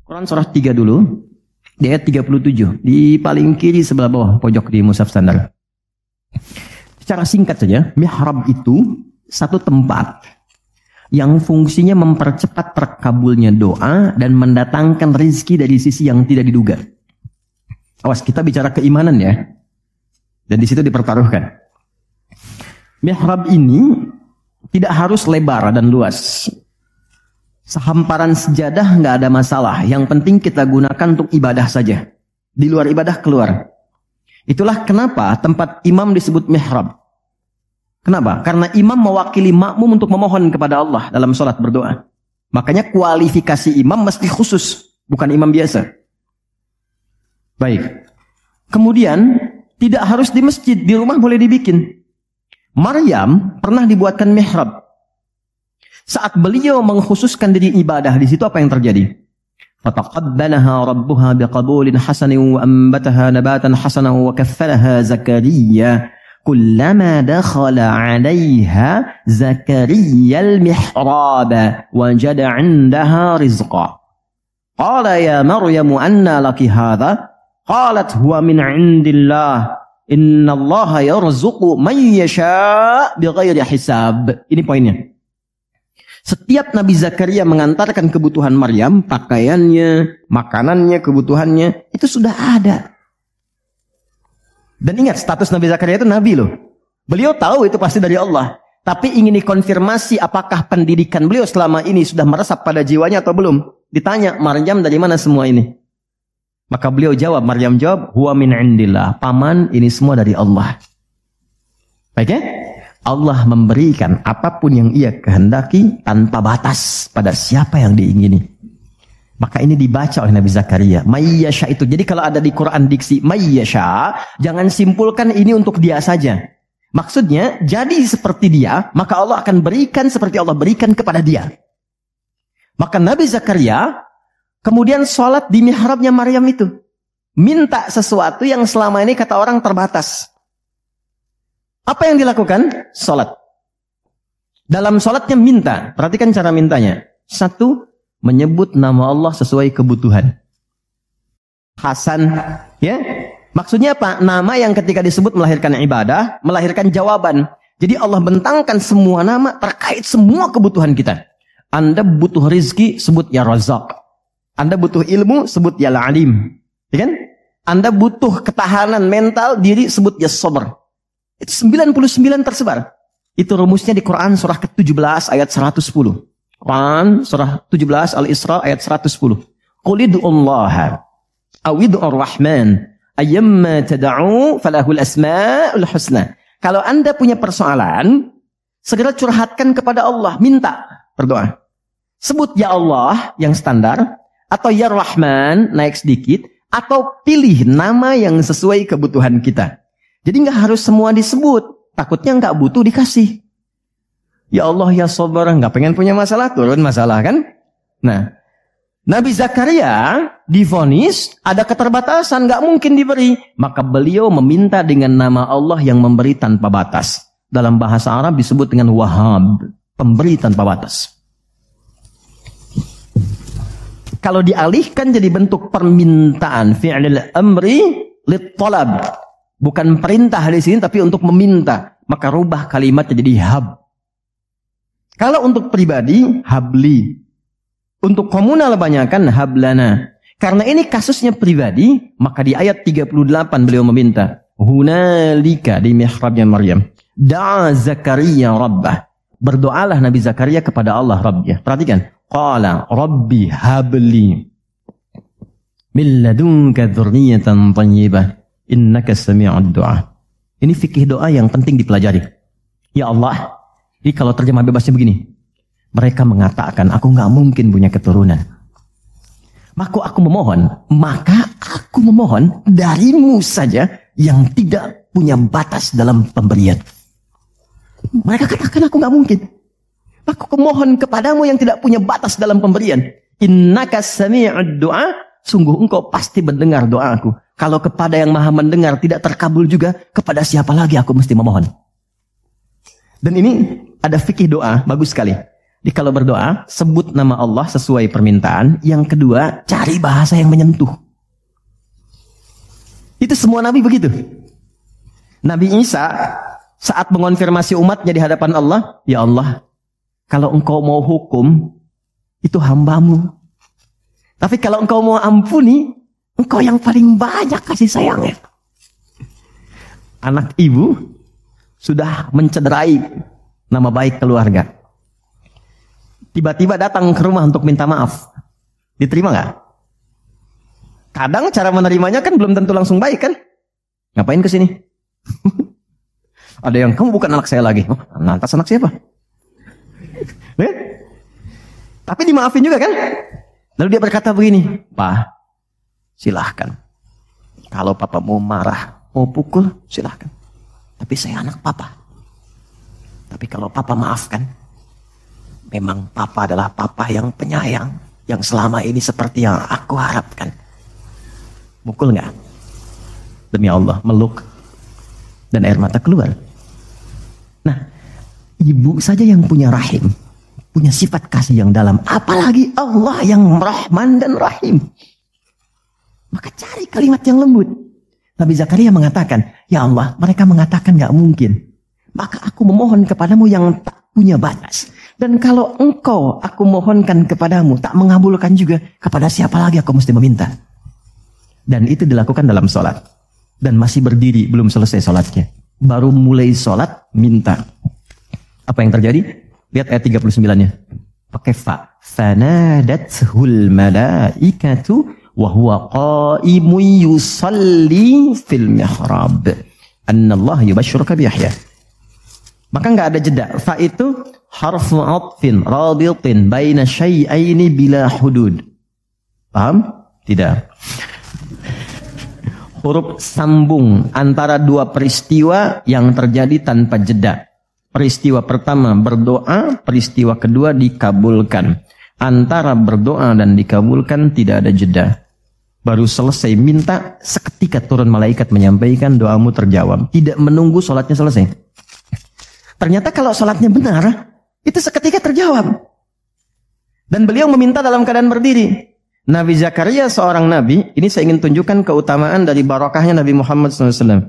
Quran surah 3 dulu. Di ayat 37. Di paling kiri sebelah bawah pojok di mushaf standar. Secara singkat saja, mihrab itu satu tempat yang fungsinya mempercepat terkabulnya doa dan mendatangkan rezeki dari sisi yang tidak diduga. Awas, kita bicara keimanan ya. Dan di situ dipertaruhkan. Mihrab ini tidak harus lebar dan luas. Sehamparan sejadah nggak ada masalah. Yang penting kita gunakan untuk ibadah saja. Di luar ibadah keluar. Itulah kenapa tempat imam disebut mihrab. Kenapa? Karena imam mewakili makmum untuk memohon kepada Allah dalam sholat berdoa. Makanya kualifikasi imam mesti khusus. Bukan imam biasa. Baik. Kemudian, tidak harus di masjid. Di rumah boleh dibikin. Maryam pernah dibuatkan mihrab. Saat beliau mengkhususkan diri ibadah, di situ apa yang terjadi? Fataqabbalaha rabbuha biqabulin hasanin wa ambataha nabatan hasanan wa kaffalaha Zakaria. Kullama dakhala 'alayha Zakaria al-mihrab wajada 'indaha rizqa. Qala ya Maryam anna laki hadha? Qalat huwa min 'indillah. Innallaha yarzuqu man yasha' bighairi hisab. Ini poinnya. Setiap Nabi Zakaria mengantarkan kebutuhan Maryam, pakaiannya, makanannya, kebutuhannya, itu sudah ada. Dan ingat, status Nabi Zakaria itu Nabi loh. Beliau tahu itu pasti dari Allah. Tapi ingin dikonfirmasi apakah pendidikan beliau selama ini sudah meresap pada jiwanya atau belum. Ditanya, Maryam dari mana semua ini? Maka beliau jawab, Maryam jawab, huwa min indillah. Paman, ini semua dari Allah. Baik ya? Allah memberikan apapun yang ia kehendaki tanpa batas pada siapa yang diingini. Maka ini dibaca oleh Nabi Zakaria. Mayyasha itu. Jadi kalau ada di Quran diksi mayyasha, jangan simpulkan ini untuk dia saja. Maksudnya, jadi seperti dia, maka Allah akan berikan seperti Allah berikan kepada dia. Maka Nabi Zakaria kemudian sholat di mihrabnya Maryam itu. Minta sesuatu yang selama ini kata orang terbatas. Apa yang dilakukan? Sholat. Dalam sholatnya minta. Perhatikan cara mintanya. Satu, menyebut nama Allah sesuai kebutuhan. Hasan. Ya. Maksudnya apa? Nama yang ketika disebut melahirkan ibadah, melahirkan jawaban. Jadi Allah bentangkan semua nama terkait semua kebutuhan kita. Anda butuh rizki, sebut ya Razak. Anda butuh ilmu, sebut ya Alim. Ya kan? Anda butuh ketahanan mental diri, sebut ya Sabr. Itu 99 tersebar. Itu rumusnya di Quran surah ke-17 ayat 110. Quran surah 17 Al-Isra ayat 110. Qul id'ullaha aw id'ur rahman ayyamma tad'u falahul asmaul husna. Kalau Anda punya persoalan, segera curhatkan kepada Allah, minta, berdoa. Sebut ya Allah yang standar atau ya Rahman naik sedikit atau pilih nama yang sesuai kebutuhan kita. Jadi nggak harus semua disebut. Takutnya nggak butuh dikasih. Ya Allah ya Sabar, nggak pengen punya masalah, turun masalah kan? Nah, Nabi Zakaria divonis ada keterbatasan, nggak mungkin diberi. Maka beliau meminta dengan nama Allah yang memberi tanpa batas. Dalam bahasa Arab disebut dengan Wahhab, pemberi tanpa batas. Kalau dialihkan jadi bentuk permintaan, fi'lil amri lit talab. Bukan perintah di sini, tapi untuk meminta. Maka rubah kalimatnya jadi hab. Kalau untuk pribadi, habli. Untuk komunal banyakkan hablana. Karena ini kasusnya pribadi, maka di ayat 38 beliau meminta. Hunalika di mihrabnya Maryam. Da'a Zakaria Rabbah. Berdoalah Nabi Zakaria kepada Allah Rabbnya. Perhatikan. Qala Rabbi habli. Min ladunka dzurriyyatan thayyibah. Innaka sami'ud du'a. Ini fikih doa yang penting dipelajari. Ya Allah, ini kalau terjemah bebasnya begini. Mereka mengatakan, aku nggak mungkin punya keturunan. Maka aku memohon darimu saja yang tidak punya batas dalam pemberian. Mereka katakan aku nggak mungkin. Aku memohon kepadamu yang tidak punya batas dalam pemberian. Innaka sami'ud du'a. Sungguh engkau pasti mendengar doaku. Kalau kepada yang maha mendengar tidak terkabul juga, kepada siapa lagi aku mesti memohon? Dan ini ada fikih doa, bagus sekali. Jadi kalau berdoa, sebut nama Allah sesuai permintaan. Yang kedua, cari bahasa yang menyentuh. Itu semua Nabi begitu. Nabi Isa saat mengonfirmasi umatnya di hadapan Allah, ya Allah, kalau engkau mau hukum, itu hambamu. Tapi kalau engkau mau ampuni, engkau yang paling banyak kasih sayangnya. Anak ibu sudah mencederai nama baik keluarga. Tiba-tiba datang ke rumah untuk minta maaf. Diterima nggak? Kadang cara menerimanya kan belum tentu langsung baik kan? Ngapain ke sini? Ada yang, kamu bukan anak saya lagi. Oh, lantas anak siapa? Tapi dimaafin juga kan? Lalu dia berkata begini, Pak, silahkan. Kalau papa mau marah, mau pukul, silahkan. Tapi saya anak papa. Tapi kalau papa maafkan, memang papa adalah papa yang penyayang, yang selama ini seperti yang aku harapkan. Mukul nggak? Demi Allah, meluk dan air mata keluar. Nah, ibu saja yang punya rahim, punya sifat kasih yang dalam, apalagi Allah yang Rahman dan Rahim. Maka cari kalimat yang lembut. Nabi Zakaria mengatakan, ya Allah, mereka mengatakan nggak mungkin. Maka aku memohon kepadamu yang tak punya batas. Dan kalau engkau aku mohonkan kepadamu tak mengabulkan juga, kepada siapa lagi aku mesti meminta? Dan itu dilakukan dalam sholat. Dan masih berdiri, belum selesai sholatnya. Baru mulai sholat, minta. Apa yang terjadi? Lihat ayat 39-nya. Pakai fa. Fanadathul malaikatu wa huwa qaimun yusalli fil mihrab. Annallahu yubashshiruka bi Yahya. Maka nggak ada jeda. Fa itu harfu atfin raditin baina syai'aini bila hudud. Paham? Tidak. Huruf sambung antara dua peristiwa yang terjadi tanpa jeda. Peristiwa pertama berdoa, peristiwa kedua dikabulkan. Antara berdoa dan dikabulkan tidak ada jeda. Baru selesai minta, seketika turun malaikat menyampaikan doamu terjawab. Tidak menunggu sholatnya selesai. Ternyata kalau sholatnya benar, itu seketika terjawab. Dan beliau meminta dalam keadaan berdiri. Nabi Zakaria seorang nabi, ini saya ingin tunjukkan keutamaan dari barakahnya Nabi Muhammad SAW.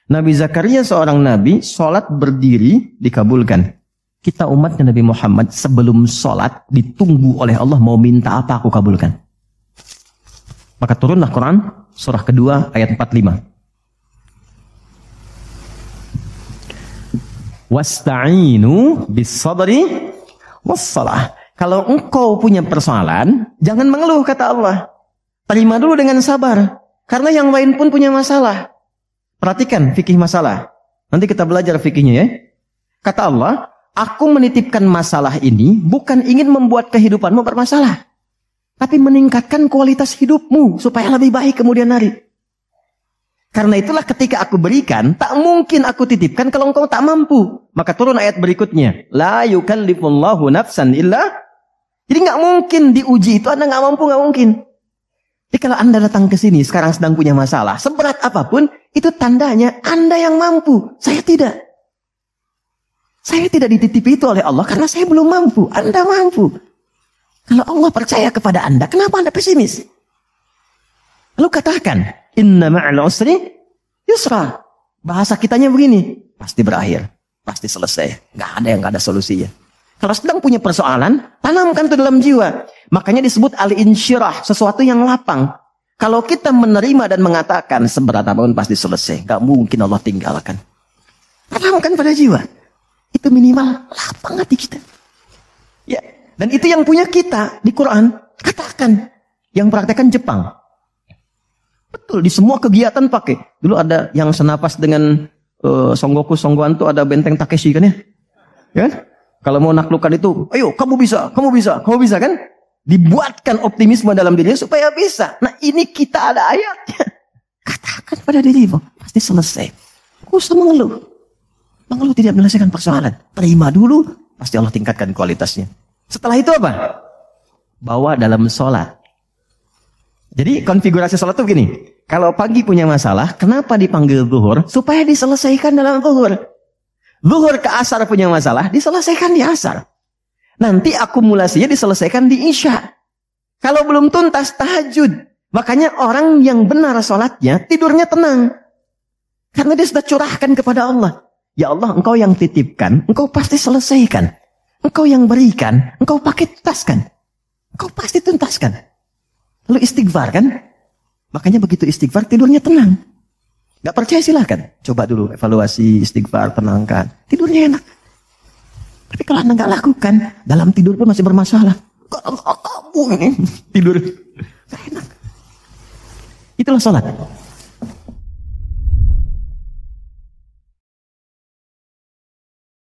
Nabi Zakaria seorang nabi, sholat berdiri dikabulkan. Kita umatnya Nabi Muhammad sebelum sholat ditunggu oleh Allah mau minta apa aku kabulkan. Maka turunlah Quran surah kedua ayat 45. Wasta'inu bis-sabri was-salah. Kalau engkau punya persoalan, jangan mengeluh kata Allah. Terima dulu dengan sabar. Karena yang lain pun punya masalah. Perhatikan fikih masalah. Nanti kita belajar fikihnya ya. Kata Allah, aku menitipkan masalah ini bukan ingin membuat kehidupanmu bermasalah. Tapi meningkatkan kualitas hidupmu supaya lebih baik kemudian hari. Karena itulah ketika aku berikan, tak mungkin aku titipkan kalau engkau tak mampu. Maka turun ayat berikutnya. La yukallifullahu nafsan illa. Jadi nggak mungkin diuji itu Anda nggak mampu, nggak mungkin. Jadi kalau Anda datang ke sini sekarang sedang punya masalah, seberat apapun, itu tandanya Anda yang mampu. Saya tidak. Saya tidak dititipi itu oleh Allah karena saya belum mampu. Anda mampu. Kalau Allah percaya kepada Anda, kenapa Anda pesimis? Lalu katakan, inna ma'al usri yusra. Bahasa kitanya begini, pasti berakhir, pasti selesai. Nggak ada yang nggak ada solusinya. Kalau sedang punya persoalan, tanamkan itu dalam jiwa. Makanya disebut al-insyirah, sesuatu yang lapang. Kalau kita menerima dan mengatakan seberat apapun pasti selesai, nggak mungkin Allah tinggalkan. Tanamkan pada jiwa. Itu minimal lapang hati kita. Ya, dan itu yang punya kita di Quran. Katakan, yang praktekkan Jepang. Betul, di semua kegiatan pakai. Dulu ada yang senapas dengan Songgoku Songgoan tuh ada benteng Takeshi kan ya? Ya kan? Kalau mau naklukkan itu, ayo kamu bisa, kamu bisa, kamu bisa kan? Dibuatkan optimisme dalam dirinya supaya bisa. Nah ini kita ada ayatnya. Katakan pada dirimu, pasti selesai. Gak usah mengeluh. Mengeluh tidak menyelesaikan persoalan. Terima dulu, pasti Allah tingkatkan kualitasnya. Setelah itu apa? Bawa dalam sholat. Jadi konfigurasi sholat itu begini. Kalau pagi punya masalah, kenapa dipanggil zuhur? Supaya diselesaikan dalam zuhur. Zuhur ke asar punya masalah, diselesaikan di asar. Nanti akumulasinya diselesaikan di Isya. Kalau belum tuntas, tahajud. Makanya orang yang benar sholatnya, tidurnya tenang. Karena dia sudah curahkan kepada Allah. Ya Allah, engkau yang titipkan, engkau pasti selesaikan. Engkau yang berikan, engkau pakai tuntaskan. Engkau pasti tuntaskan. Lalu istighfar kan? Makanya begitu istighfar, tidurnya tenang. Gak percaya silahkan. Coba dulu evaluasi istighfar, tenangkan. Tidurnya enak. Tapi kalau Anda gak lakukan, dalam tidur pun masih bermasalah. Kamu ini tidur. Gak enak. Itulah sholat.